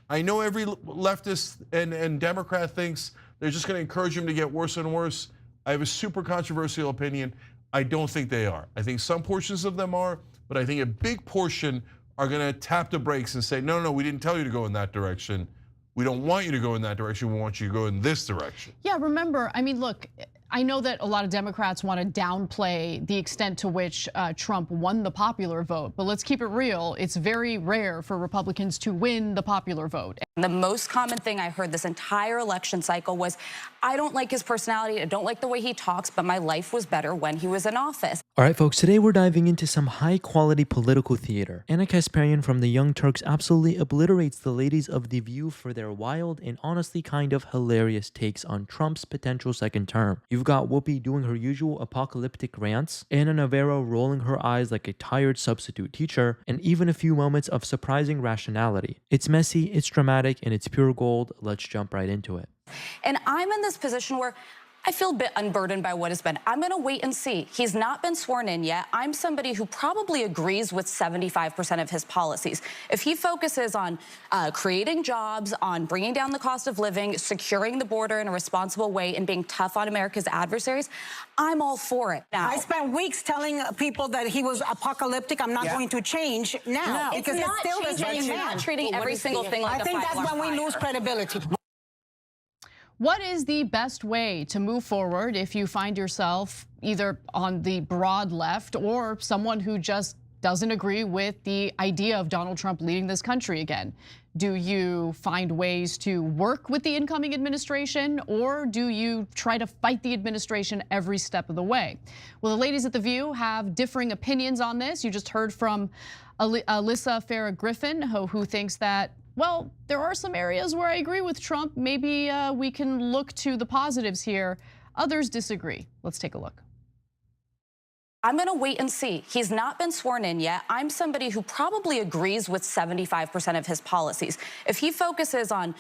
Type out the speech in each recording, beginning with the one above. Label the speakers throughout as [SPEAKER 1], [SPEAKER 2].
[SPEAKER 1] I know every leftist and Democrat thinks they're just going to encourage him to get worse and worse. I have a super controversial opinion. I don't think they are. I think some portions of them are, but I think a big portion are going to tap the brakes and say, no, we didn't tell you to go in that direction. We don't want you to go in that direction. We want you to go in this direction.
[SPEAKER 2] Yeah, remember, I mean, look, I know that a lot of Democrats want to downplay the extent to which Trump won the popular vote, but let's keep it real. It's very rare for Republicans to win the popular vote.
[SPEAKER 3] The most common thing I heard this entire election cycle was, I don't like his personality, I don't like the way he talks, but my life was better when he was in office.
[SPEAKER 4] All right, folks, today we're diving into some high-quality political theater. Anna Kasparian from the Young Turks absolutely obliterates the ladies of The View for their wild and honestly kind of hilarious takes on Trump's potential second term. You've got Whoopi doing her usual apocalyptic rants, Anna Navarro rolling her eyes like a tired substitute teacher, and even a few moments of surprising rationality. It's messy, it's dramatic, and it's pure gold. Let's jump right into it.
[SPEAKER 3] And I'm in this position where I feel a bit unburdened by what has been. I'm going to wait and see. He's not been sworn in yet. I'm somebody who probably agrees with 75% of his policies. If he focuses on creating jobs, on bringing down the cost of living, securing the border in a responsible way, and being tough on America's adversaries, I'm all for it. Now,
[SPEAKER 5] I spent weeks telling people that he was apocalyptic. I'm not going to change now.
[SPEAKER 3] No,
[SPEAKER 5] because it's still the same man.
[SPEAKER 3] Not treating every single thing like
[SPEAKER 5] I think that's when we lose credibility.
[SPEAKER 2] What is the best way to move forward if you find yourself either on the broad left or someone who just doesn't agree with the idea of Donald Trump leading this country again? Do you find ways to work with the incoming administration, or do you try to fight the administration every step of the way? Well, the ladies at The View have differing opinions on this. You just heard from Alyssa Farah Griffin, who thinks that, well, there are some areas where I agree with Trump. Maybe we can look to the positives here. Others disagree. Let's take a look.
[SPEAKER 3] I'm going to wait and see. He's not been sworn in yet. I'm somebody who probably agrees with 75% of his policies. If he focuses on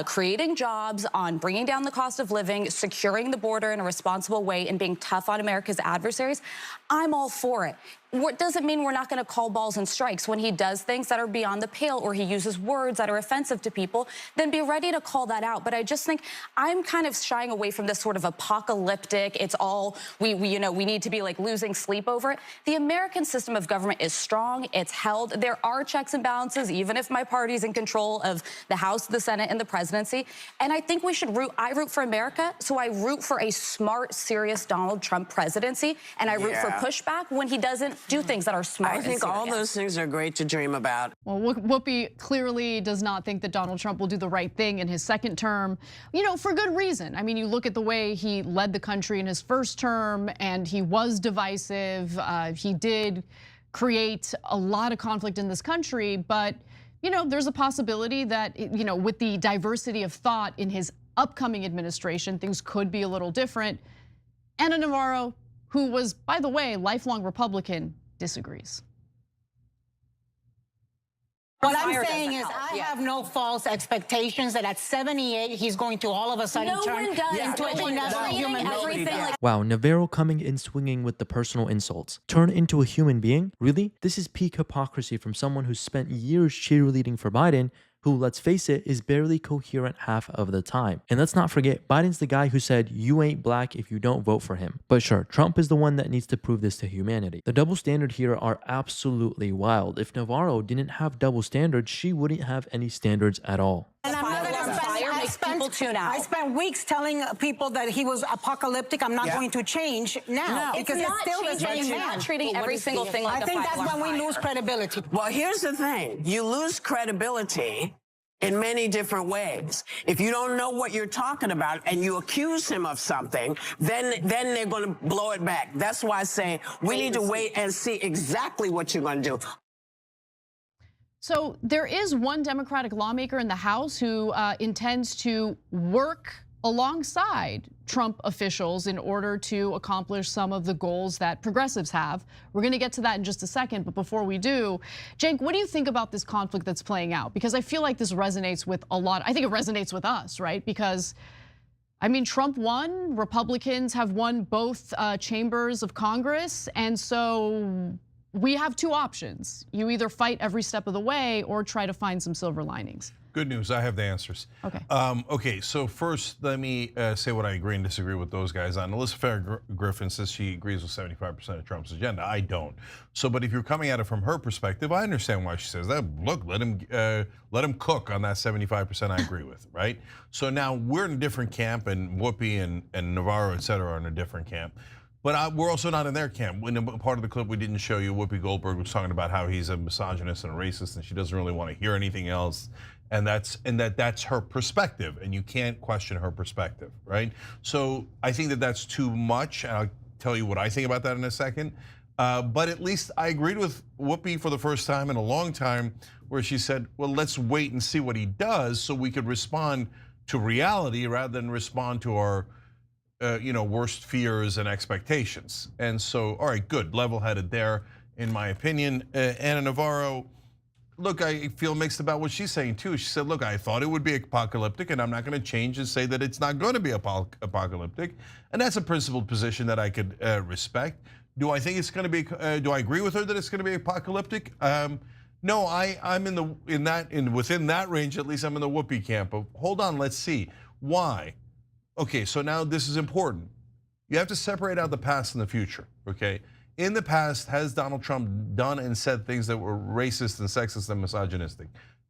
[SPEAKER 3] creating jobs, on bringing down the cost of living, securing the border in a responsible way, and being tough on America's adversaries, I'm all for it. What doesn't mean we're not going to call balls and strikes when he does things that are beyond the pale or he uses words that are offensive to people, then be ready to call that out. But I just think I'm kind of shying away from this sort of apocalyptic, it's all, we need to be like losing sleep over it. The American system of government is strong, it's held. There are checks and balances, even if my party's in control of the House, the Senate, and the presidency. And I think we should I root for America, so I root for a smart, serious Donald Trump presidency, and I root for pushback when he doesn't do things that are smart.
[SPEAKER 6] I think all those things are great to dream about.
[SPEAKER 2] Well, Whoopi clearly does not think that Donald Trump will do the right thing in his second term, for good reason. I mean, you look at the way he led the country in his first term, and he was divisive. He did create a lot of conflict in this country, but there's a possibility that, with the diversity of thought in his upcoming administration, things could be a little different. Anna Navarro, who was, by the way, lifelong Republican, disagrees.
[SPEAKER 5] What I'm saying is I have no false expectations that at 78, he's going to all of a sudden turn into another human being.
[SPEAKER 4] Wow, Navarro coming in swinging with the personal insults. Turn into a human being? Really? This is peak hypocrisy from someone who spent years cheerleading for Biden, who, let's face it, is barely coherent half of the time. And let's not forget, Biden's the guy who said, you ain't black if you don't vote for him. But sure, Trump is the one that needs to prove this to humanity. The double standard here are absolutely wild. If Navarro didn't have double standards, she wouldn't have any standards at all.
[SPEAKER 5] And I'm not going to I spent weeks telling people that he was apocalyptic. I'm not going to change now because it's still the same man.
[SPEAKER 3] Not treating every single thing like
[SPEAKER 5] I think that's when we lose credibility.
[SPEAKER 6] Well, here's the thing. You lose credibility in many different ways. If you don't know what you're talking about and you accuse him of something, then they're going to blow it back. That's why I say we need to wait and see exactly what you're going to do.
[SPEAKER 2] So there is one Democratic lawmaker in the House who intends to work alongside Trump officials in order to accomplish some of the goals that progressives have. We're going to get to that in just a second, but before we do, Cenk, what do you think about this conflict that's playing out? Because I feel like this resonates with a lot. I think it resonates with us, right? Because I mean, Trump won, Republicans have won both chambers of Congress, and so we have two options. You either fight every step of the way or try to find some silver linings.
[SPEAKER 1] Good news, I have the answers.
[SPEAKER 2] Okay.
[SPEAKER 1] Okay, so first let me say what I agree and disagree with those guys on. Alyssa Fair-Griffin says she agrees with 75% of Trump's agenda. I don't. So, but if you're coming at it from her perspective, I understand why she says that. Look, let him cook on that 75% I agree with, right? So now we're in a different camp, and Whoopi and Navarro, et cetera, are in a different camp. But we're also not in their camp. In part of the clip we didn't show you, Whoopi Goldberg was talking about how he's a misogynist and a racist, and she doesn't really want to hear anything else. And that's her perspective, and you can't question her perspective, right? So I think that that's too much, and I'll tell you what I think about that in a second. But at least I agreed with Whoopi for the first time in a long time, where she said, well, let's wait and see what he does so we could respond to reality rather than respond to our worst fears and expectations. And so, all right, good, level-headed there, in my opinion. Anna Navarro, look, I feel mixed about what she's saying too. She said, look, I thought it would be apocalyptic, and I'm not going to change and say that it's not going to be apocalyptic. And that's a principled position that I could respect. Do I think it's going to be, do I agree with her that it's going to be apocalyptic? No, I'm within that range, at least I'm in the Whoopi camp. But hold on, let's see. Why? Okay, so now this is important. You have to separate out the past and the future, okay? In the past, has Donald Trump done and said things that were racist and sexist and misogynistic?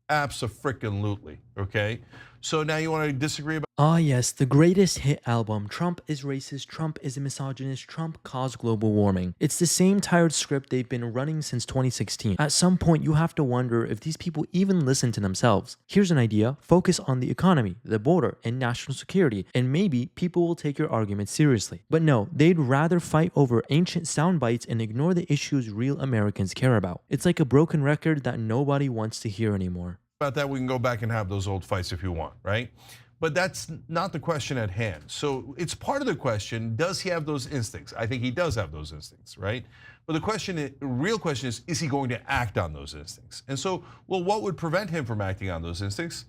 [SPEAKER 1] Abso-frickin-lutely, okay? So now you want to disagree about?
[SPEAKER 4] Ah yes, the greatest hit album, Trump is racist, Trump is a misogynist, Trump caused global warming. It's the same tired script they've been running since 2016. At some point, you have to wonder if these people even listen to themselves. Here's an idea: focus on the economy, the border, and national security, and maybe people will take your argument seriously. But no, they'd rather fight over ancient sound bites and ignore the issues real Americans care about. It's like a broken record that nobody wants to hear anymore.
[SPEAKER 1] About that, we can go back and have those old fights if you want, right? But that's not the question at hand. So it's part of the question, does he have those instincts? I think he does have those instincts, right? But the real question is he going to act on those instincts? And so, well, what would prevent him from acting on those instincts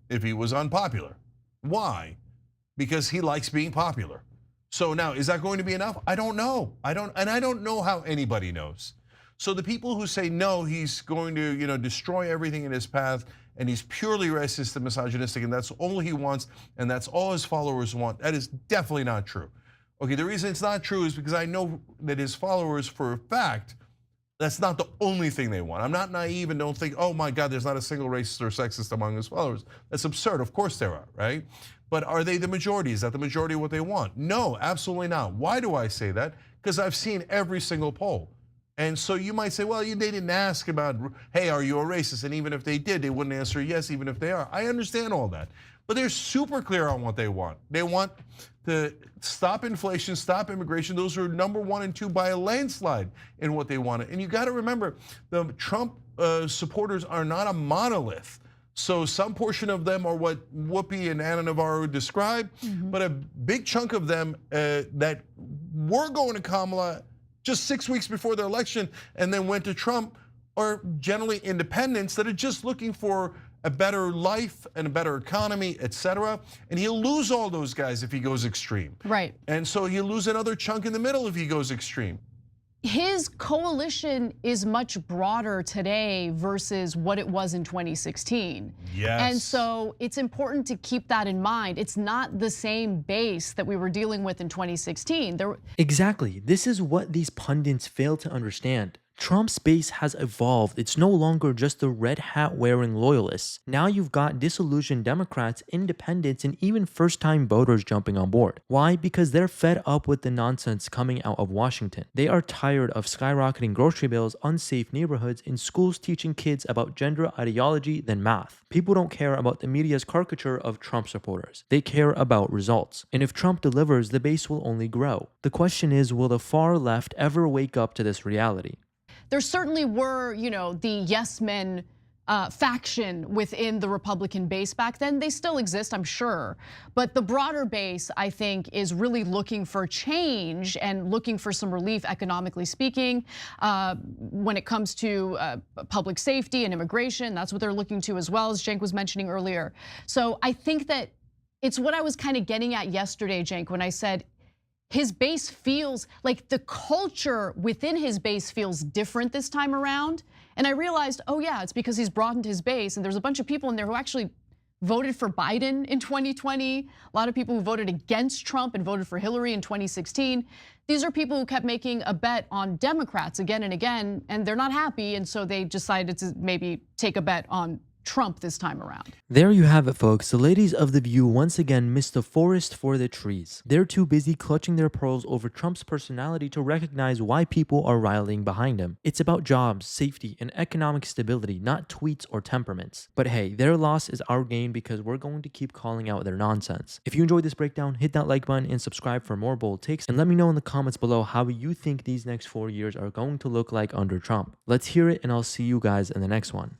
[SPEAKER 1] if he was unpopular? Why? Because he likes being popular. So now, is that going to be enough? I don't know. I don't know how anybody knows. So the people who say no, he's going to destroy everything in his path, and he's purely racist and misogynistic, and that's all he wants, and that's all his followers want, that is definitely not true. Okay, the reason it's not true is because I know that his followers, for a fact, that's not the only thing they want. I'm not naive and don't think, oh my God, there's not a single racist or sexist among his followers. That's absurd. Of course there are, right? But are they the majority? Is that the majority of what they want? No, absolutely not. Why do I say that? Because I've seen every single poll. And so you might say, well, they didn't ask about, hey, are you a racist? And even if they did, they wouldn't answer yes, even if they are. I understand all that. But they're super clear on what they want. They want to stop inflation, stop immigration. Those are number 1 and 2 by a landslide in what they want. And you got to remember, the Trump supporters are not a monolith. So some portion of them are what Whoopi and Anna Navarro described, but a big chunk of them that were going to Kamala just 6 weeks before the election and then went to Trump are generally independents that are just looking for a better life and a better economy, et cetera. And he'll lose all those guys if he goes extreme.
[SPEAKER 2] Right.
[SPEAKER 1] And so he'll lose another chunk in the middle if he goes extreme.
[SPEAKER 2] His coalition is much broader today versus what it was in 2016.
[SPEAKER 1] Yes.
[SPEAKER 2] And so it's important to keep that in mind. It's not the same base that we were dealing with in 2016.
[SPEAKER 4] Exactly. This is what these pundits fail to understand. Trump's base has evolved. It's no longer just the red hat wearing loyalists. Now you've got disillusioned Democrats, independents, and even first-time voters jumping on board. Why? Because they're fed up with the nonsense coming out of Washington. They are tired of skyrocketing grocery bills, unsafe neighborhoods, and schools teaching kids about gender ideology than math. People don't care about the media's caricature of Trump supporters. They care about results. And if Trump delivers, the base will only grow. The question is, will the far left ever wake up to this reality?
[SPEAKER 2] There certainly were, the yes men faction within the Republican base back then. They still exist, I'm sure. But the broader base, I think, is really looking for change and looking for some relief, economically speaking, when it comes to public safety and immigration. That's what they're looking to as well, as Cenk was mentioning earlier. So I think that it's what I was kind of getting at yesterday, Cenk, when I said his base feels like the culture within his base feels different this time around. And I realized, oh yeah, it's because he's broadened his base, and there's a bunch of people in there who actually voted for Biden in 2020. A lot of people who voted against Trump and voted for Hillary in 2016. These are people who kept making a bet on Democrats again and again, and they're not happy, and so they decided to maybe take a bet on Trump this time around.
[SPEAKER 4] There you have it, folks. The ladies of The View once again missed the forest for the trees. They're too busy clutching their pearls over Trump's personality to recognize why people are rallying behind him. It's about jobs, safety, and economic stability, not tweets or temperaments. But hey, their loss is our gain because we're going to keep calling out their nonsense. If you enjoyed this breakdown, hit that like button and subscribe for more bold takes, and let me know in the comments below how you think these next 4 years are going to look like under Trump. Let's hear it, and I'll see you guys in the next one.